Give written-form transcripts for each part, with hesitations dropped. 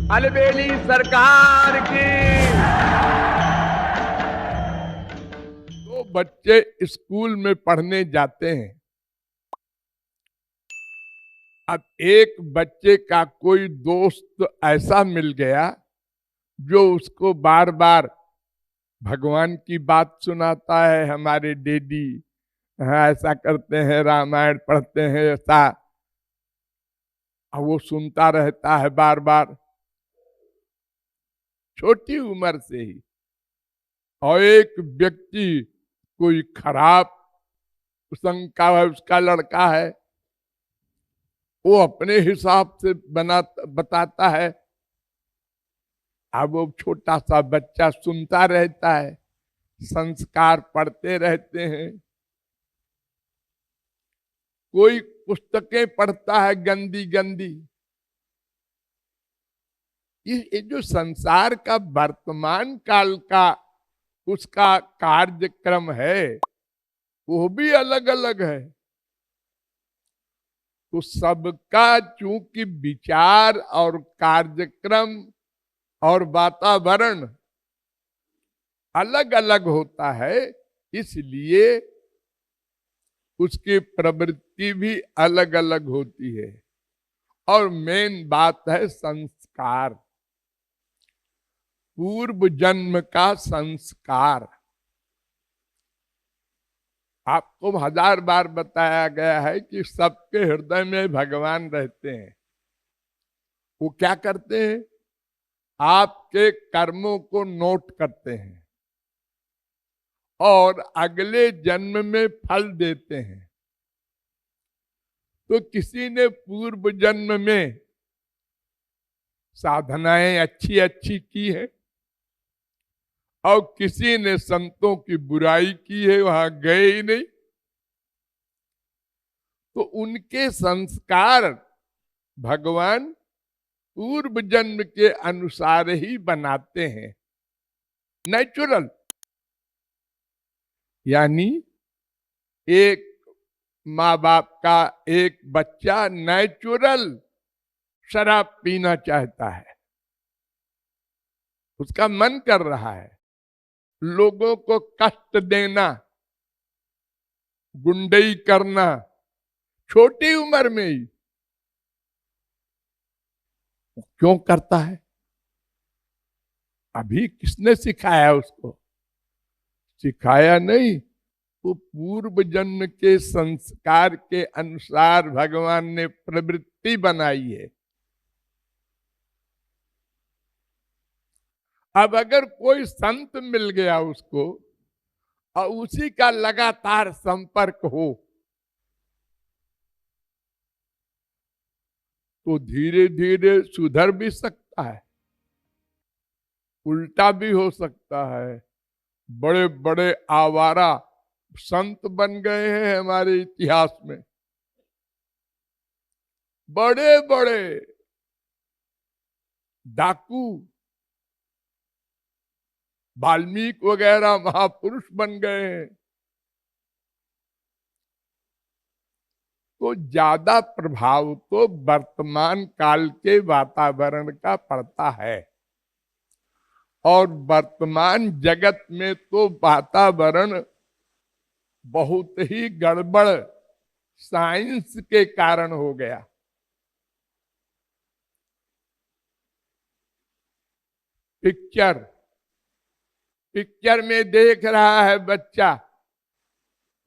अलबेली सरकार की। तो बच्चे स्कूल में पढ़ने जाते हैं। अब एक बच्चे का कोई दोस्त ऐसा मिल गया जो उसको बार बार भगवान की बात सुनाता है। हमारे डैडी हाँ ऐसा करते हैं, रामायण पढ़ते हैं ऐसा। अब वो सुनता रहता है बार बार, छोटी उम्र से ही। और एक व्यक्ति कोई खराब कुसंग का है, उसका लड़का है, वो अपने हिसाब से बताता है। अब वो छोटा सा बच्चा सुनता रहता है, संस्कार पढ़ते रहते हैं। कोई पुस्तकें पढ़ता है गंदी गंदी। ये जो संसार का वर्तमान काल का उसका कार्यक्रम है वो भी अलग अलग है। तो सबका चूंकि विचार और कार्यक्रम और वातावरण अलग अलग होता है, इसलिए उसकी प्रवृत्ति भी अलग अलग होती है। और मेन बात है संस्कार, पूर्व जन्म का संस्कार। आपको 1000 बार बताया गया है कि सबके हृदय में भगवान रहते हैं। वो क्या करते हैं? आपके कर्मों को नोट करते हैं और अगले जन्म में फल देते हैं। तो किसी ने पूर्व जन्म में साधनाएं अच्छी अच्छी की है और किसी ने संतों की बुराई की है, वहां गए ही नहीं। तो उनके संस्कार भगवान पूर्व जन्म के अनुसार ही बनाते हैं, नेचुरल। यानी एक माँ बाप का एक बच्चा नेचुरल शराब पीना चाहता है, उसका मन कर रहा है, लोगों को कष्ट देना, गुंडई करना, छोटी उम्र में ही क्यों करता है? अभी किसने सिखाया उसको? सिखाया नहीं। वो पूर्व जन्म के संस्कार के अनुसार भगवान ने प्रवृत्ति बनाई है। अब अगर कोई संत मिल गया उसको और उसी का लगातार संपर्क हो तो धीरे धीरे सुधर भी सकता है, उल्टा भी हो सकता है। बड़े बड़े आवारा संत बन गए हैं हमारे इतिहास में, बड़े बड़े डाकू, वाल्मीकि वगैरह महापुरुष बन गए हैं। तो ज्यादा प्रभाव तो वर्तमान काल के वातावरण का पड़ता है। और वर्तमान जगत में तो वातावरण बहुत ही गड़बड़ साइंस के कारण हो गया। पिक्चर पिक्चर में देख रहा है बच्चा,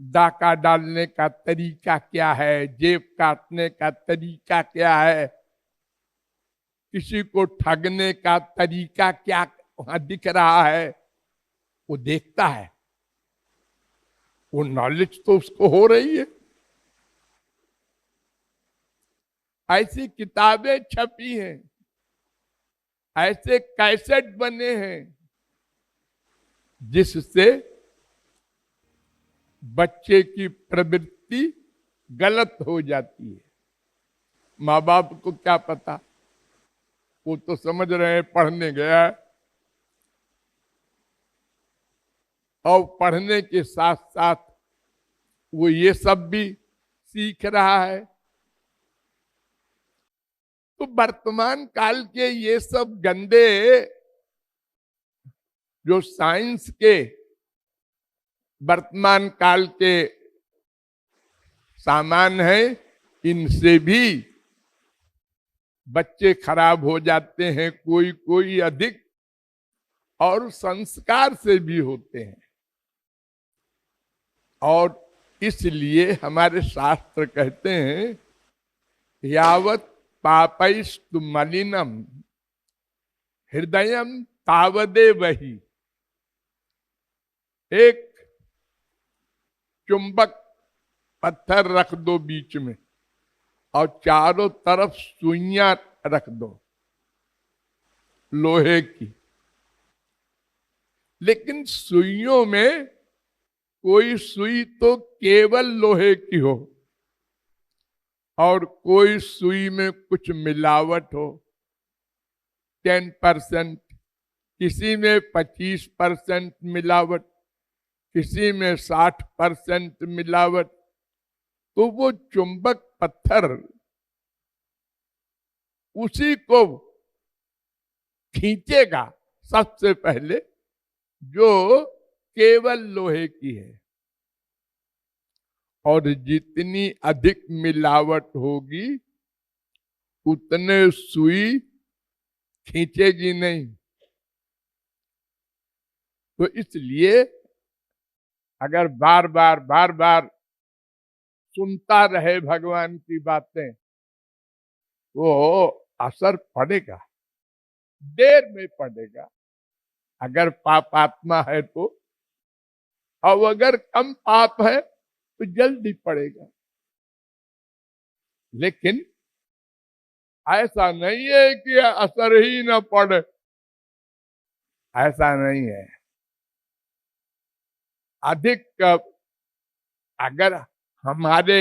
डाका डालने का तरीका क्या है, जेब काटने का तरीका क्या है, किसी को ठगने का तरीका क्या वहां दिख रहा है, वो देखता है। वो नॉलेज तो उसको हो रही है। ऐसी किताबें छपी हैं, ऐसे कैसेट बने हैं जिससे बच्चे की प्रवृत्ति गलत हो जाती है। माँ बाप को क्या पता, वो तो समझ रहे हैं पढ़ने गया है और पढ़ने के साथ साथ वो ये सब भी सीख रहा है। तो वर्तमान काल के ये सब गंदे जो साइंस के वर्तमान काल के सामान है, इनसे भी बच्चे खराब हो जाते हैं, कोई कोई अधिक, और संस्कार से भी होते हैं। और इसलिए हमारे शास्त्र कहते हैं यावत पापैस्तु मलिनम हृदयम तावदे वही। एक चुंबक पत्थर रख दो बीच में और चारों तरफ सुइयां रख दो लोहे की, लेकिन सुइयों में कोई सुई तो केवल लोहे की हो और कोई सुई में कुछ मिलावट हो, 10%, किसी में 25% मिलावट, किसी में 60% मिलावट, तो वो चुंबक पत्थर उसी को खींचेगा सबसे पहले जो केवल लोहे की है। और जितनी अधिक मिलावट होगी उतने सुई खींचेगी नहीं। तो इसलिए अगर बार बार सुनता रहे भगवान की बातें, वो असर पड़ेगा, देर में पड़ेगा अगर पापात्मा है तो, और अगर कम पाप है तो जल्दी पड़ेगा। लेकिन ऐसा नहीं है कि असर ही न पड़े, ऐसा नहीं है। अधिक अगर हमारे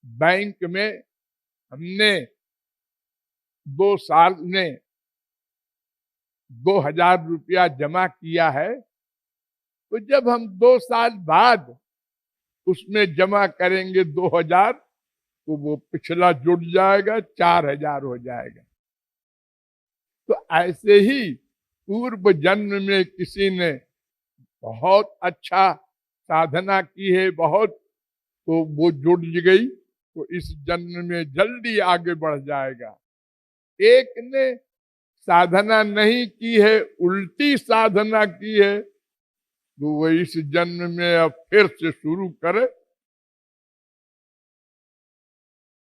बैंक में हमने 2 साल में 2000 रुपया जमा किया है, तो जब हम 2 साल बाद उसमें जमा करेंगे 2000, तो वो पिछला जुड़ जाएगा, 4000 हो जाएगा। तो ऐसे ही पूर्व जन्म में किसी ने बहुत अच्छा साधना की है, बहुत, तो वो जुड़ गई, तो इस जन्म में जल्दी आगे बढ़ जाएगा। एक ने साधना नहीं की है, उल्टी साधना की है, तो वो इस जन्म में अब फिर से शुरू करे